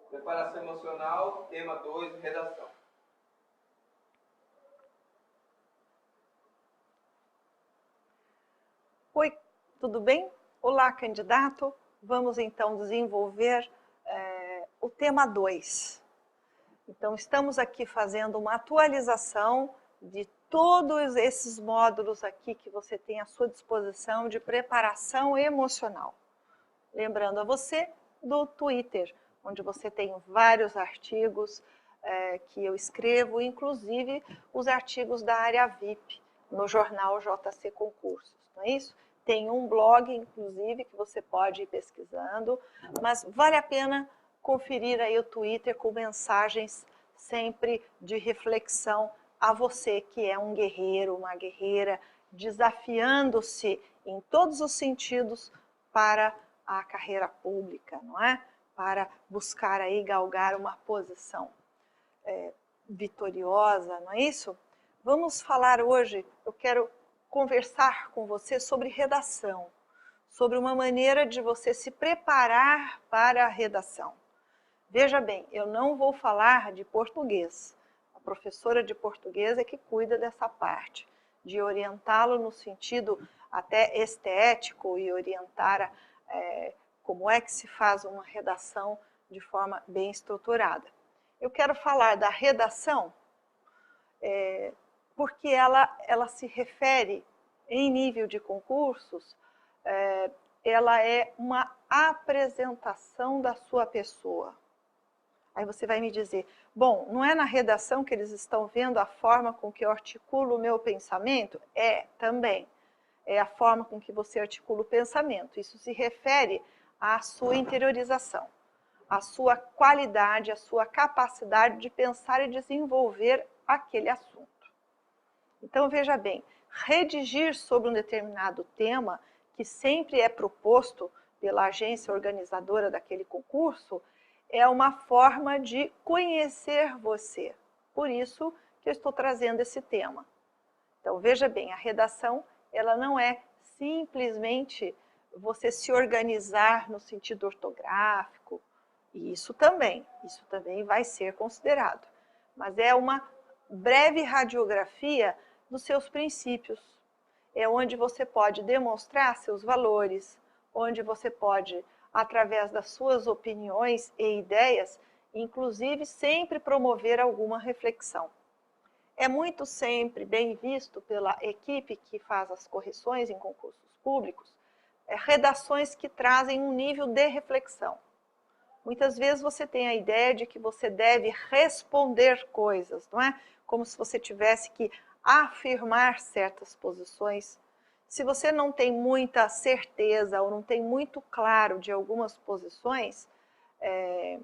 Preparação emocional, tema 2, redação. Oi, tudo bem? Olá, candidato. Vamos então desenvolver o tema 2. Então, estamos aqui fazendo uma atualização de todos esses módulos aqui que você tem à sua disposição de preparação emocional. Lembrando a você do Twitter, onde você tem vários artigos que eu escrevo, inclusive os artigos da área VIP, no jornal JC Concursos, não é isso? Tem um blog, inclusive, que você pode ir pesquisando, mas vale a pena conferir aí o Twitter com mensagens sempre de reflexão a você que é um guerreiro, uma guerreira, desafiando-se em todos os sentidos para a carreira pública, não é? Para buscar aí galgar uma posição vitoriosa, não é isso? Vamos falar hoje, eu quero conversar com você sobre redação, sobre uma maneira de você se preparar para a redação. Veja bem, eu não vou falar de português. A professora de português é que cuida dessa parte, de orientá-lo no sentido até estético e orientar como é que se faz uma redação de forma bem estruturada. Eu quero falar da redação porque ela se refere, em nível de concursos, ela é uma apresentação da sua pessoa. Aí você vai me dizer, bom, não é na redação que eles estão vendo a forma com que eu articulo o meu pensamento? É, também. É a forma com que você articula o pensamento. Isso se refere à sua interiorização, à sua qualidade, à sua capacidade de pensar e desenvolver aquele assunto. Então, veja bem, redigir sobre um determinado tema, que sempre é proposto pela agência organizadora daquele concurso, é uma forma de conhecer você. Por isso que eu estou trazendo esse tema. Então, veja bem, a redação, ela não é simplesmente você se organizar no sentido ortográfico, e isso também vai ser considerado. Mas é uma breve radiografia dos seus princípios. É onde você pode demonstrar seus valores, onde você pode, através das suas opiniões e ideias, inclusive sempre promover alguma reflexão. É muito sempre bem visto pela equipe que faz as correções em concursos públicos, redações que trazem um nível de reflexão. Muitas vezes você tem a ideia de que você deve responder coisas, não é? Como se você tivesse que afirmar certas posições. Se você não tem muita certeza ou não tem muito claro de algumas posições, é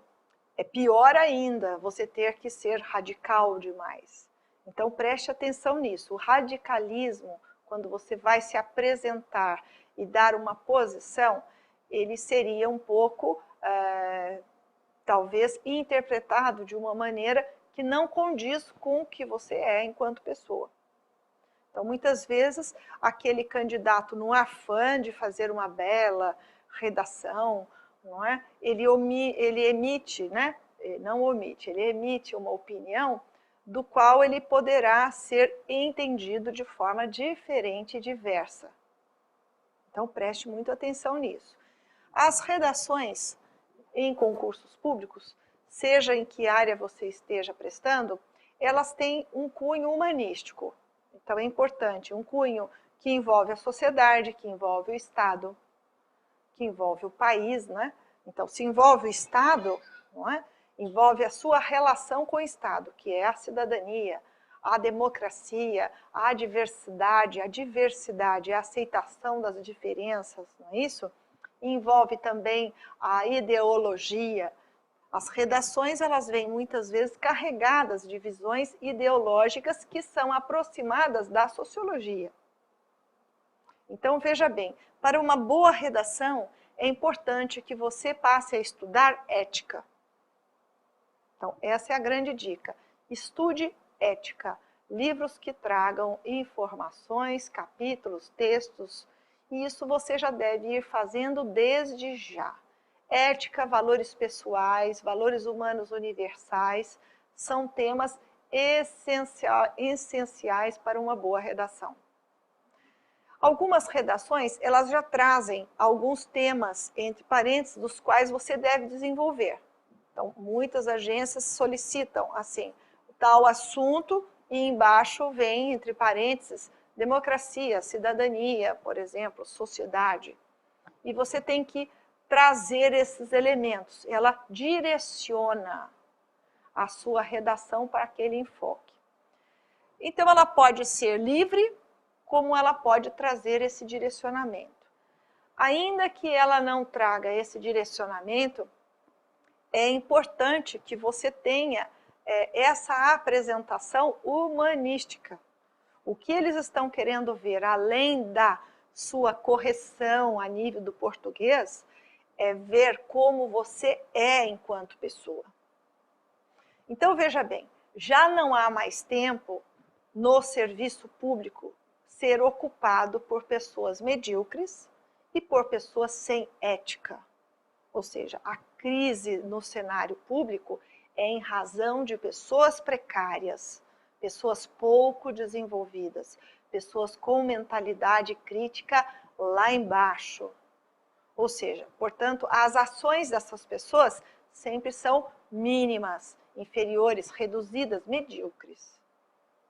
pior ainda você ter que ser radical demais. Então preste atenção nisso. O radicalismo, quando você vai se apresentar e dar uma posição, ele seria um pouco, talvez, interpretado de uma maneira que não condiz com o que você é enquanto pessoa. Então, muitas vezes, aquele candidato, no afã de fazer uma bela redação, não é? Ele emite, né? Não omite, ele emite uma opinião do qual ele poderá ser entendido de forma diferente e diversa. Então, preste muita atenção nisso. As redações em concursos públicos, seja em que área você esteja prestando, elas têm um cunho humanístico. Então, é importante, um cunho que envolve a sociedade, que envolve o Estado, que envolve o país, né? Então, se envolve o Estado, não é? Envolve a sua relação com o Estado, que é a cidadania, a democracia, a diversidade, a aceitação das diferenças, não é isso? Envolve também a ideologia. As redações, elas vêm muitas vezes carregadas de visões ideológicas que são aproximadas da sociologia. Então, veja bem, para uma boa redação, é importante que você passe a estudar ética. Então, essa é a grande dica. Estude ética. livros que tragam informações, capítulos, textos, e isso você já deve ir fazendo desde já. Ética, valores pessoais, valores humanos universais, são temas essenciais para uma boa redação. Algumas redações, elas já trazem alguns temas, entre parênteses, dos quais você deve desenvolver. Então, muitas agências solicitam, assim, tal assunto, e embaixo vem, entre parênteses, democracia, cidadania, por exemplo, sociedade. E você tem que trazer esses elementos. Ela direciona a sua redação para aquele enfoque. Então, ela pode ser livre, como ela pode trazer esse direcionamento. Ainda que ela não traga esse direcionamento, é importante que você tenha essa apresentação humanística. O que eles estão querendo ver, além da sua correção a nível do português, é ver como você é enquanto pessoa. Então, veja bem, já não há mais tempo no serviço público ser ocupado por pessoas medíocres e por pessoas sem ética. Ou seja, a crise no cenário público é em razão de pessoas precárias, pessoas pouco desenvolvidas, pessoas com mentalidade crítica lá embaixo. Ou seja, portanto, as ações dessas pessoas sempre são mínimas, inferiores, reduzidas, medíocres.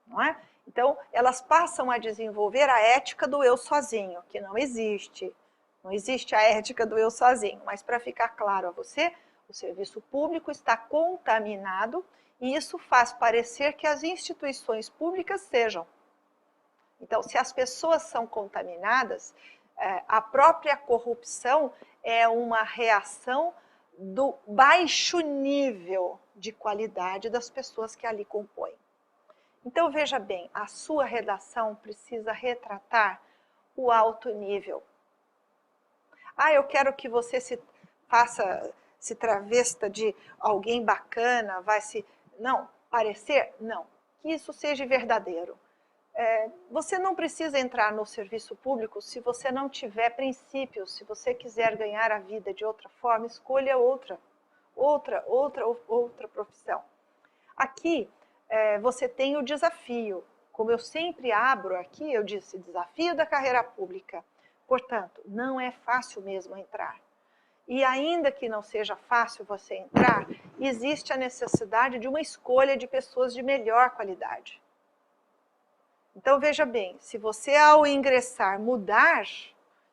Não é? Então, elas passam a desenvolver a ética do eu sozinho, que não existe. Não existe a ética do eu sozinho. Mas, para ficar claro a você, o serviço público está contaminado e isso faz parecer que as instituições públicas sejam. Então, se as pessoas são contaminadas, a própria corrupção é uma reação do baixo nível de qualidade das pessoas que ali compõem. Então, veja bem, a sua redação precisa retratar o alto nível. Eu quero que você se travesta de alguém bacana, Não, parecer? Não. Que isso seja verdadeiro. Você não precisa entrar no serviço público se você não tiver princípios. Se você quiser ganhar a vida de outra forma, escolha outra profissão. Aqui, você tem o desafio. Como eu sempre abro aqui, eu disse desafio da carreira pública. Portanto, não é fácil mesmo entrar. E ainda que não seja fácil você entrar, existe a necessidade de uma escolha de pessoas de melhor qualidade. Então, veja bem, se você ao ingressar mudar,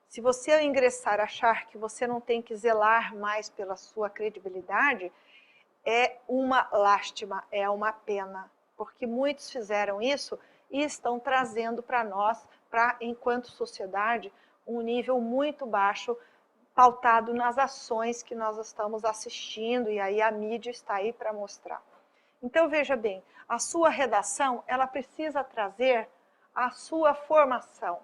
se você ao ingressar achar que você não tem que zelar mais pela sua credibilidade, é uma lástima, é uma pena, porque muitos fizeram isso e estão trazendo para nós, enquanto sociedade, um nível muito baixo, pautado nas ações que nós estamos assistindo, e aí a mídia está aí para mostrar. Então, veja bem, a sua redação, ela precisa trazer a sua formação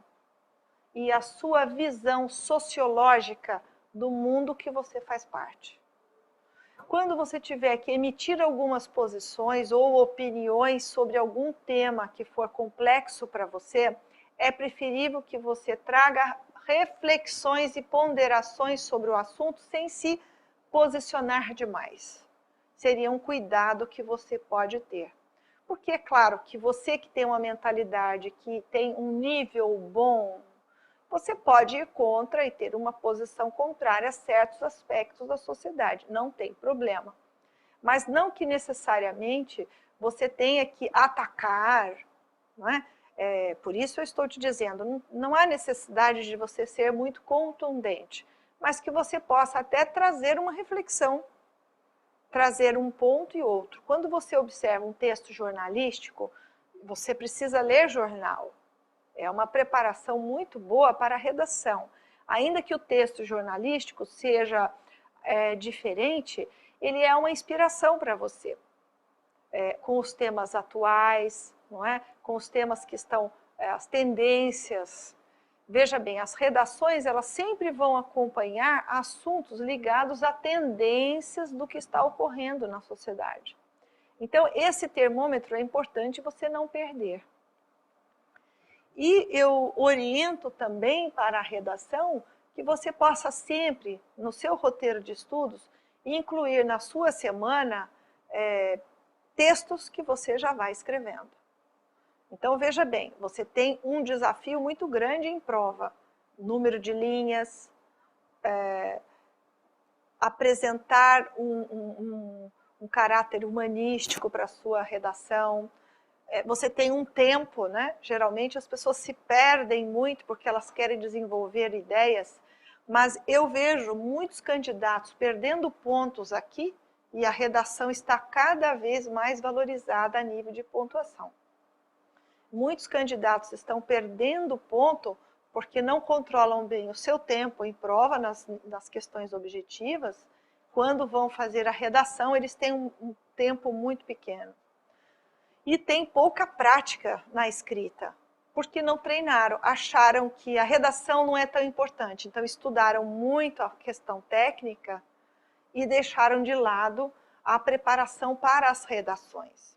e a sua visão sociológica do mundo que você faz parte. Quando você tiver que emitir algumas posições ou opiniões sobre algum tema que for complexo para você, é preferível que você traga reflexões e ponderações sobre o assunto sem se posicionar demais. Seria um cuidado que você pode ter. Porque é claro que você que tem uma mentalidade, que tem um nível bom, você pode ir contra e ter uma posição contrária a certos aspectos da sociedade, não tem problema. Mas não que necessariamente você tenha que atacar, não é? Por isso eu estou te dizendo, não há necessidade de você ser muito contundente, mas que você possa até trazer uma reflexão, trazer um ponto e outro. Quando você observa um texto jornalístico, você precisa ler jornal. É uma preparação muito boa para a redação. Ainda que o texto jornalístico seja diferente, ele é uma inspiração para você. Com os temas atuais, não é? Com os temas que estão, as tendências. Veja bem, as redações elas sempre vão acompanhar assuntos ligados a tendências do que está ocorrendo na sociedade. Então, esse termômetro é importante você não perder. E eu oriento também para a redação que você possa sempre, no seu roteiro de estudos, incluir na sua semana textos que você já vai escrevendo. Então, veja bem, você tem um desafio muito grande em prova. Número de linhas, apresentar um caráter humanístico para a sua redação. Você tem um tempo, né? Geralmente as pessoas se perdem muito porque elas querem desenvolver ideias, mas eu vejo muitos candidatos perdendo pontos aqui e a redação está cada vez mais valorizada a nível de pontuação. Muitos candidatos estão perdendo ponto porque não controlam bem o seu tempo em prova, nas questões objetivas. Quando vão fazer a redação, eles têm um tempo muito pequeno. E tem pouca prática na escrita, porque não treinaram, acharam que a redação não é tão importante. Então, estudaram muito a questão técnica e deixaram de lado a preparação para as redações,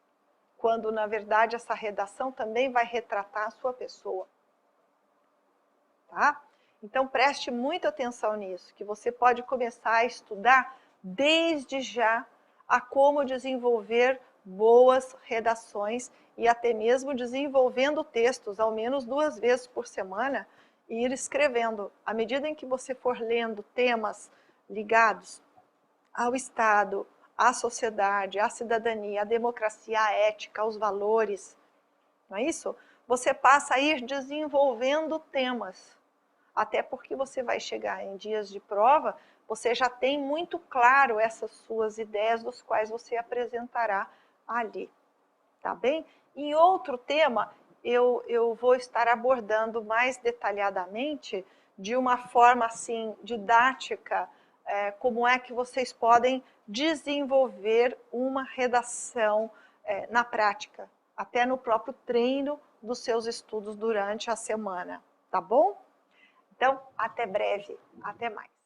quando, na verdade, essa redação também vai retratar a sua pessoa. Tá? Então, preste muita atenção nisso, que você pode começar a estudar desde já a como desenvolver boas redações e até mesmo desenvolvendo textos, ao menos 2 vezes por semana, e ir escrevendo. À medida em que você for lendo temas ligados ao Estado, à sociedade, à cidadania, à democracia, à ética, aos valores, não é isso? Você passa a ir desenvolvendo temas, até porque você vai chegar em dias de prova, você já tem muito claro essas suas ideias, dos quais você apresentará ali, tá bem? Em outro tema, eu vou estar abordando mais detalhadamente, de uma forma assim, didática, como é que vocês podem desenvolver uma redação na prática, até no próprio treino dos seus estudos durante a semana, tá bom? Então, até breve, até mais.